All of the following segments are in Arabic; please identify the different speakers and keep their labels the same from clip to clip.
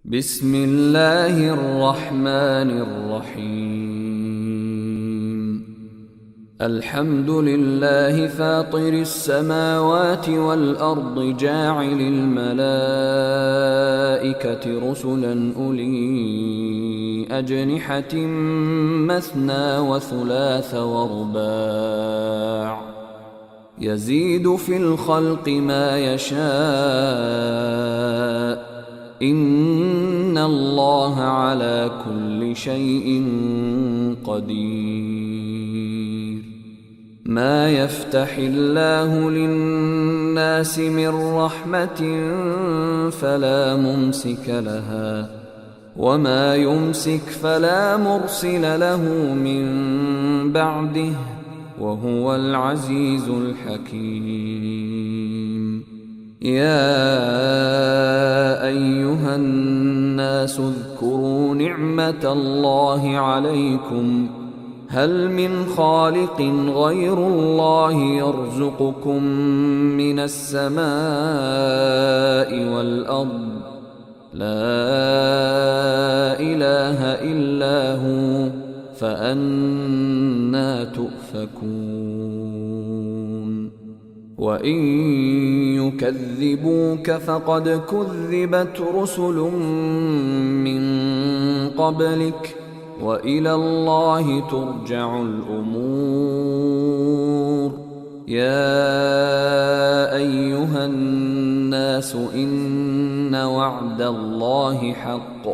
Speaker 1: بسم الله الرحمن الرحيم. الحمد لله فاطر السماوات والأرض جاعل الملائكة رسلا أولي أجنحة مثنى وثلاث ورباع يزيد في الخلق ما يشاء إن الله على كل شيء قدير. ما يفتح الله للناس من رحمة فلا ممسك لها وما يمسك فلا مرسل له من بعده وهو العزيز الحكيم. يا أيها الناس اذكروا نعمة الله عليكم هل من خالق غير الله يرزقكم من السماء والأرض لا إله إلا هو فأنى تؤفكون. وإن يكذبوك فقد كذبت رسل من قبلك وإلى الله ترجع الأمور. يا أيها الناس إن وعد الله حق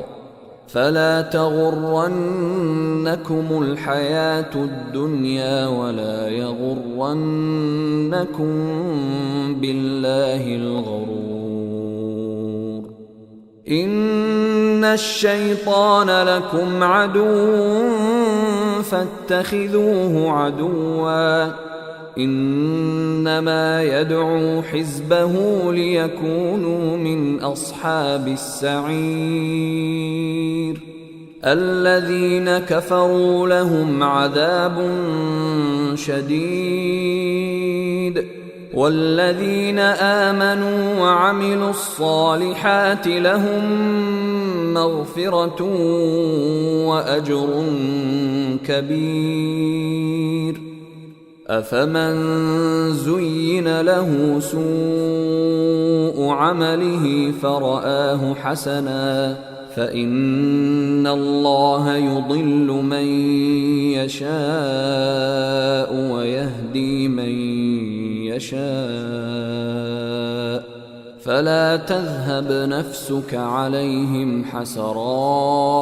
Speaker 1: فلا تغرنكم الحياة الدنيا ولا يغرنكم بالله الغرور. إن الشيطان لكم عدو فاتخذوه عدوا إنما يدعو حزبه ليكونوا من أصحاب السعير. الذين كفروا لهم عذاب شديد والذين آمنوا وعملوا الصالحات لهم مغفرة وأجر كبير. أفمن زين له سوء عمله فرآه حسنا فإن الله يضل من يشاء ويهدي من يشاء فلا تذهب نفسك عليهم حسرات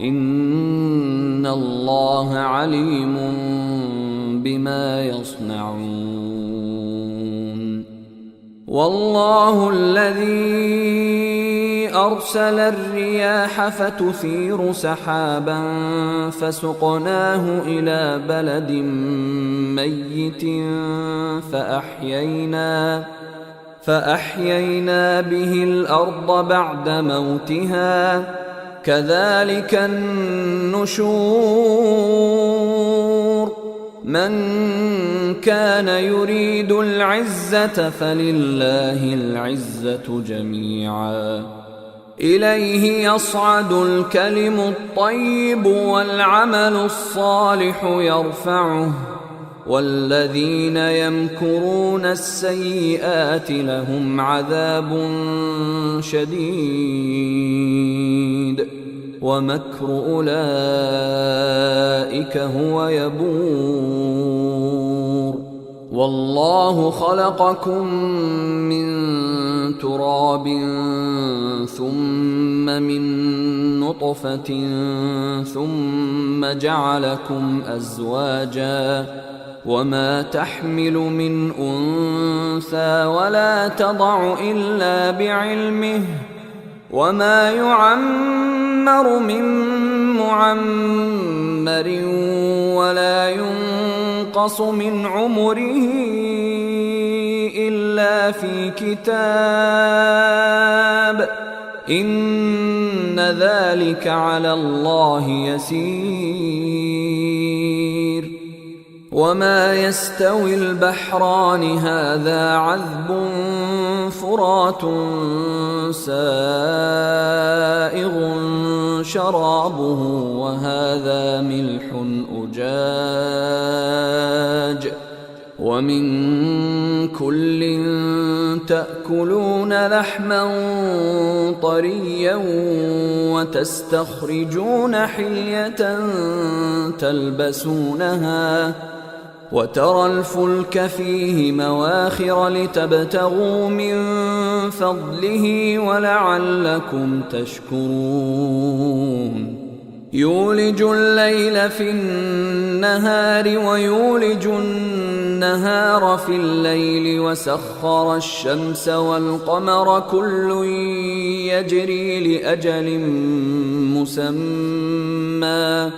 Speaker 1: إن الله عليم بما يصنعون. والله الذي أرسل الرياح فتثير سحابا فسقناه إلى بلد ميت فأحيينا به الأرض بعد موتها كذلك النشور. من كان يريد العزة فلله العزة جميعا إليه يصعد الكلم الطيب والعمل الصالح يرفعه والذين يمكرون السيئات لهم عذاب شديد ومكر أولئك هو يبور. والله خلقكم من تراب ثم من نطفة ثم جعلكم أزواجا وما تحمل من أنثى ولا تضع إلا بعلمه وما يعمر من معمر ولا ينقص من عمره إلا في كتاب إن ذلك على الله يسير. وما يستوي البحران هذا عذب فرات سائغ شرابه وهذا ملح أجاج ومن كل تأكلون لحما طريا وتستخرجون حلية تلبسونها وترى الفلك فيه مواخر لتبتغوا من فضله ولعلكم تشكرون يولج الليل في النهار ويولج النهار في الليل وسخر الشمس والقمر كل يجري لأجل مسمى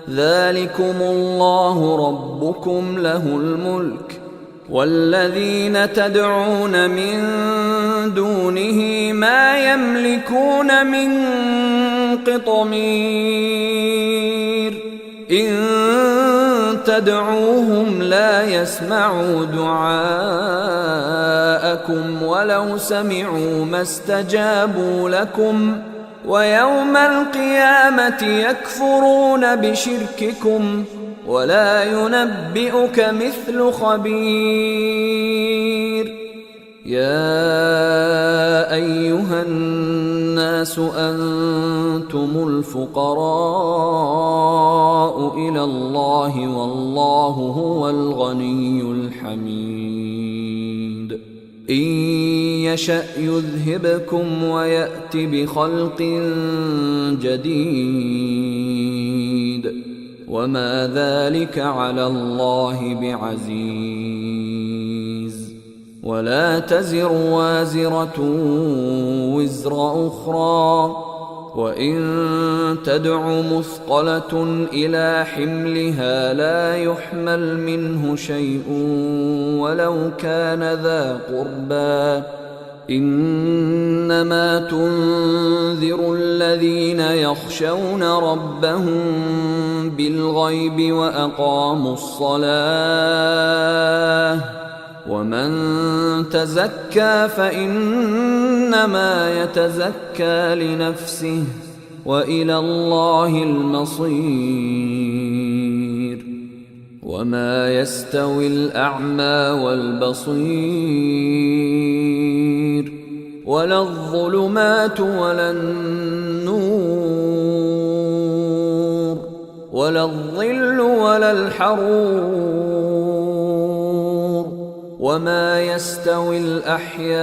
Speaker 1: ذلكم الله ربكم له الملك والذين تدعون من دونه ما يملكون من قطمير إن تدعوهم لا يسمعوا دعاءكم ولو سمعوا ما استجابوا لكم ويوم القيامة يكفرون بشرككم ولا ينبئك مثل خبير يا أيها الناس أنتم الفقراء إلى الله والله هو الغني الحميد إن يشأ يذهبكم ويأت بخلق جديد وما ذلك على الله بعزيز ولا تزر وازرة وزر أخرى وإن تدع مثقلة إلى حملها لا يحمل منه شيء ولو كان ذا قربى إنما تنذر الذين يخشون ربهم بالغيب وأقاموا الصلاة ومن تزكى فإنما يتزكى لنفسه وإلى الله المصير وما يستوي الأعمى والبصير ولا الظلمات ولا النور ولا الظل ولا الحرور وما يستوي الأحياء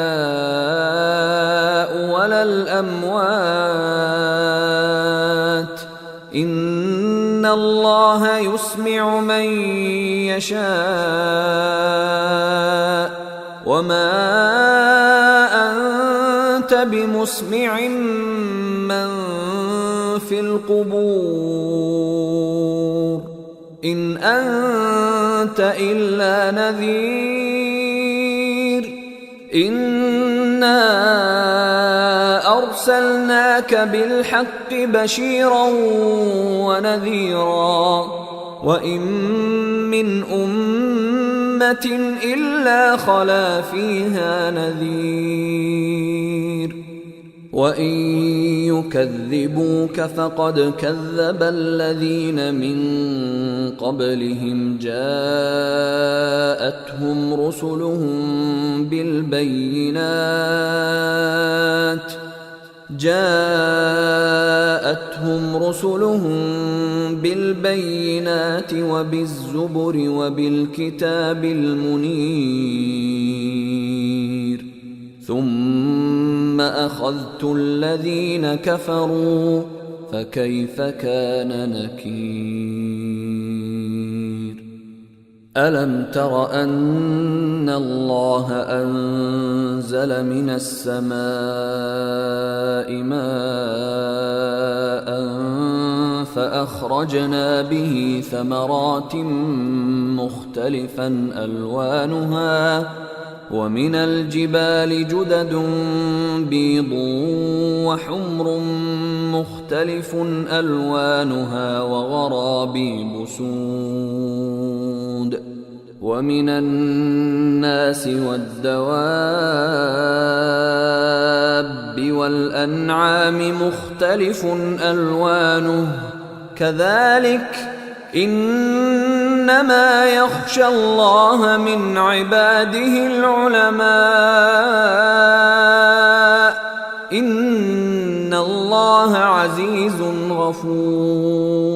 Speaker 1: ولا الأموات إن الله يسمع من يشاء وما أنت بمسمع من في القبور إن أنت إلا نذير إنا أرسلناك بالحق بشيرا ونذيرا وإن من أمة إلا خلا فيها نذير وإن يكذبوك فقد كذب الذين من قبلهم جاءتهم رسلهم بالبينات وبالزبر وبالكتاب المنير ثم أخذت الذين كفروا فكيف كان نكير ألم تر أن الله أنزل من السماء ماء فأخرجنا به ثمرات مختلفا ألوانها ومن الجبال جدد بيض وحمر مختلف ألوانها وغرابيب سود ومن الناس والدواب والأنعام مختلف ألوانه كذلك إنما يخشى الله من عباده العلماء إن الله عزيز غفور.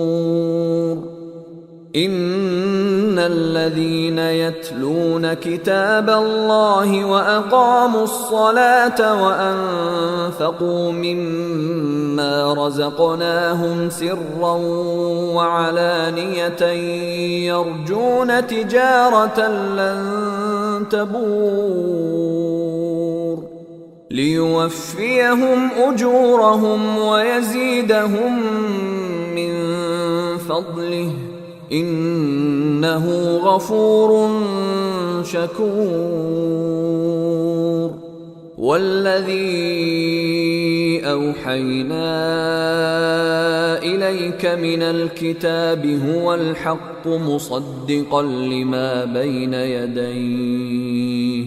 Speaker 1: إن الذين يتلون كتاب الله وأقاموا الصلاة وأنفقوا مما رزقناهم سرا وعلانية يرجون تجارة لن تبور ليوفيهم أجورهم ويزيدهم من فضله إنه غفور شكور. والذي أوحينا إليك من الكتاب هو الحق مصدقا لما بين يديه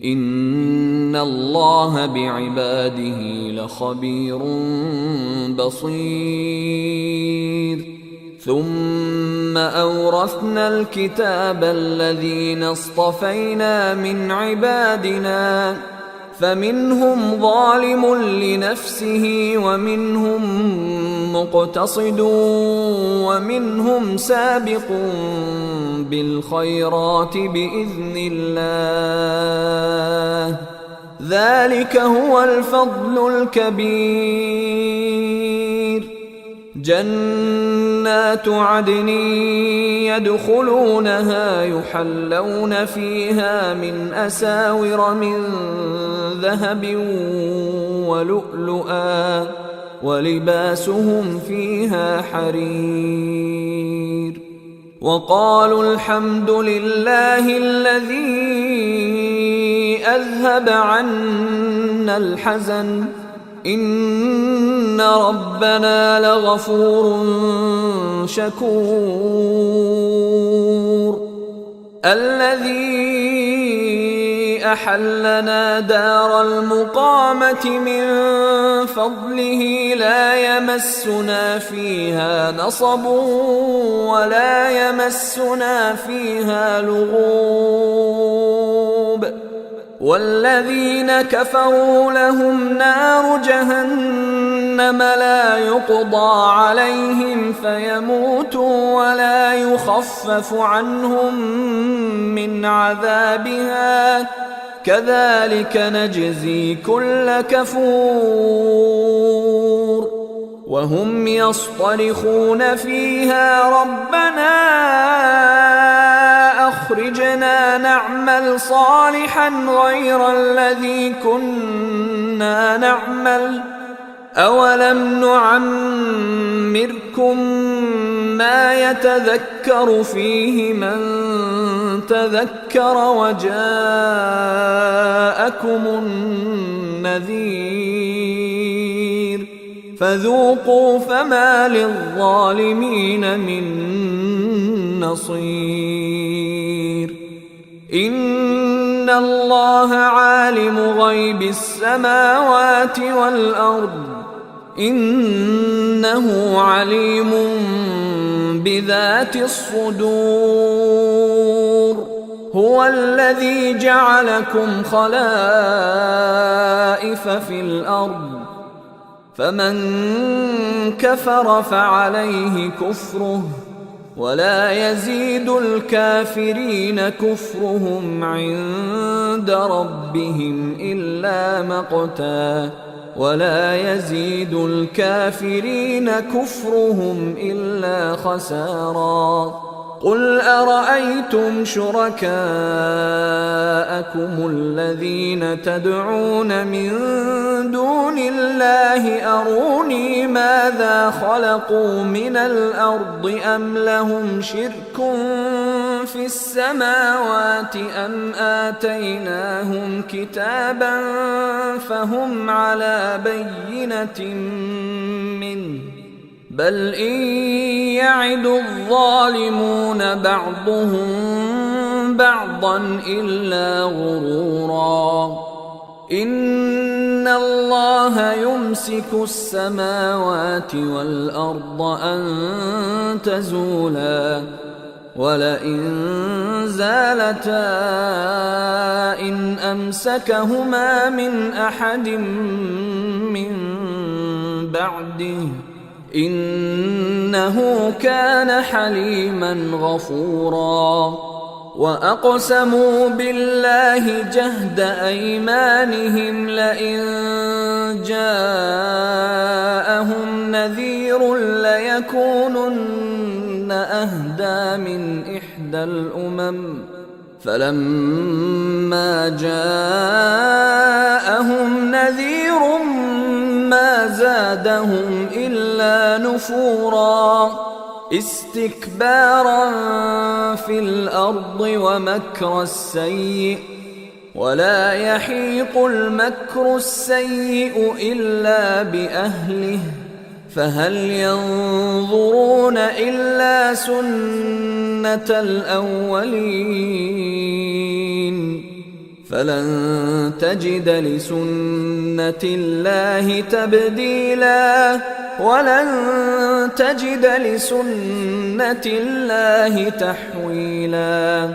Speaker 1: إن الله بعباده لخبير بصير. ثم أورثنا الكتاب الذين اصطفينا من عبادنا فمنهم ظالم لنفسه ومنهم مقتصد ومنهم سابق بالخيرات بإذن الله ذلك هو الفضل الكبير. جنات عدن يدخلونها يحلون فيها من أساور من ذهب ولؤلؤا ولباسهم فيها حرير. وقالوا الحمد لله الذي أذهب عنا الحزن إن ربنا لغفور شكور. الذي أحلنا دار المقامة من فضله لا يمسنا فيها نصب ولا يمسنا فيها لغوب. والذين كفروا لهم نار جهنم لا يقضى عليهم فيموتوا ولا يخفف عنهم من عذابها كذلك نجزي كل كفور. وهم يصطرخون فيها ربنا أخرجنا نعمل صالحا غير الذي كنا نعمل أولم نعمركم ما يتذكر فيه من تذكر وجاءكم النذير فذوقوا فما للظالمين من نصير. إن الله عالم غيب السماوات والأرض إنه عليم بذات الصدور. هو الذي جعلكم خلائف في الأرض فمن كفر فعليه كفره ولا يزيد الكافرين كفرهم عند ربهم إلا مقتا ولا يزيد الكافرين كفرهم إلا خسارا. قل أرأيتم شركاءكم الذين تدعون من دون الله أروني ماذا خلقوا من الأرض أم لهم شرك في السماوات أم آتيناهم كتابا فهم على بينة منه بل إن يعد الظالمون بعضهم بعضا إلا غرورا إن الله يمسك السماوات والأرض أن تزولا ولئن زالتا إن أمسكهما من أحد من بعده إنه كان حليما غفورا وأقسموا بالله جهد أيمانهم لئن جاءهم نذير ليكونن أهدى من إحدى الأمم فلما جاءهم نذير ما زادهم إلا نفورا استكبارا في الأرض ومكر السيء ولا يحيق المكر السيء إلا بأهله فهل ينظرون إلا سنة الأولين فلن تجد لسنة الله تبديلا ولن تجد لسنة الله تحويلا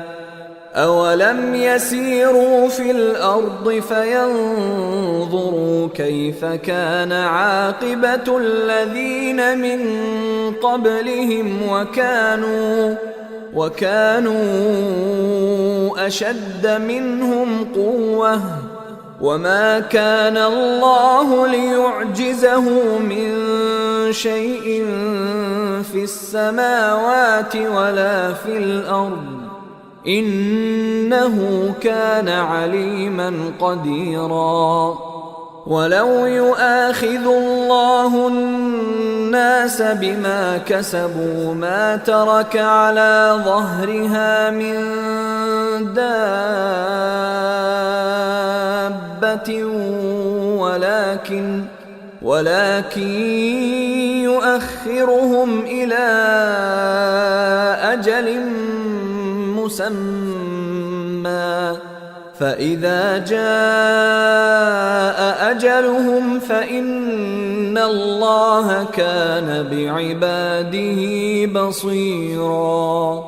Speaker 1: أولم يسيروا في الأرض فينظروا كيف كان عاقبة الذين من قبلهم وكانوا أشد منهم قوة وما كان الله ليعجزه من شيء في السماوات ولا في الأرض إنه كان عليما قديرا ولو يؤاخذ الله الناس بما كسبوا ما ترك على ظهرها من دابة ولكن يؤخرهم إلى أجل مسمى فإذا جاء أجلهم فإن الله كان بعباده بصيرا